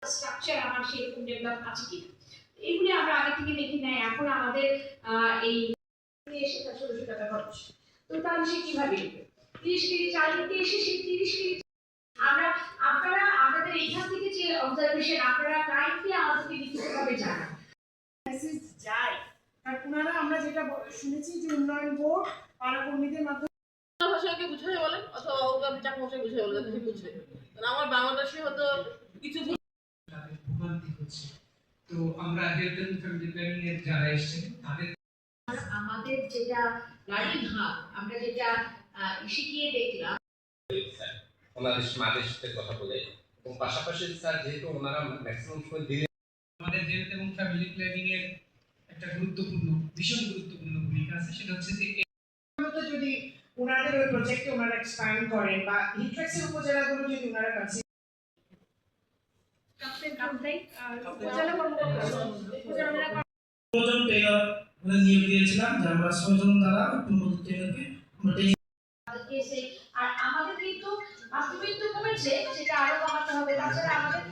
Structure আমার সেরকম develop আছে কিনা, এইগুলি আমরা আগে থেকে দেখি নাই। এখন আমাদের এই এসে তার ১৬০০ টাকা খরচ, তো তাহলে সে কিভাবে দিবে? ৩০ কেজি চাল নিতে এসে সে ৩০ কেজি আমরা আপনারা আপনাদের এইখান থেকে যে অবজারভেশন আপনারা কাইন্ডলি আমাদেরকে লিখিতভাবে জানান মেসেজ যায়। আর ওনারা আমরা যেটা শুনেছি যে উন্নয়ন বোর্ড পাড়া কর্মীদের মাধ্যমে ভাষাকে বুঝিয়ে বলেন অথবা ওকে চাকমা ভাষায় বুঝিয়ে বলেন যাতে সে বুঝবে। কারণ আমার বাংলাদেশে হয়তো কিছু ভোগান্তি হচ্ছে। তো আমরা হেলথ এন্ড ফ্যামিলি প্ল্যানিং এর যারা এসেছেন তাদের আমাদের যেটা গাড়ি ভাগ আমরা যেটা শিখিয়ে দেখলাম ওনাদের মাদেশের কথা বলে, এবং পাশাপাশি স্যার যেহেতু ওনারা ম্যাক্সিমাম সময় দিলে আমাদের হেলথ এবং ফ্যামিলি প্ল্যানিং এর একটা ভীষণ গুরুত্বপূর্ণ ভূমিকা আছে, সেটা হচ্ছে যে যদি ওনাদের ওই প্রজেক্টে ওনারা এক্সপ্যান্ড করেন বা হিট্রেক্সের উপজেলাগুলো যদি ওনারা কাছে নিয়োগ দিয়েছিলাম যে আমরা ৬ জন দ্বারা টেইলরকে আর আমাদের কিন্তু বাস্তবিক তো কমেছে, সেটা আরো কমাতে হবে। তাছাড়া আমাদের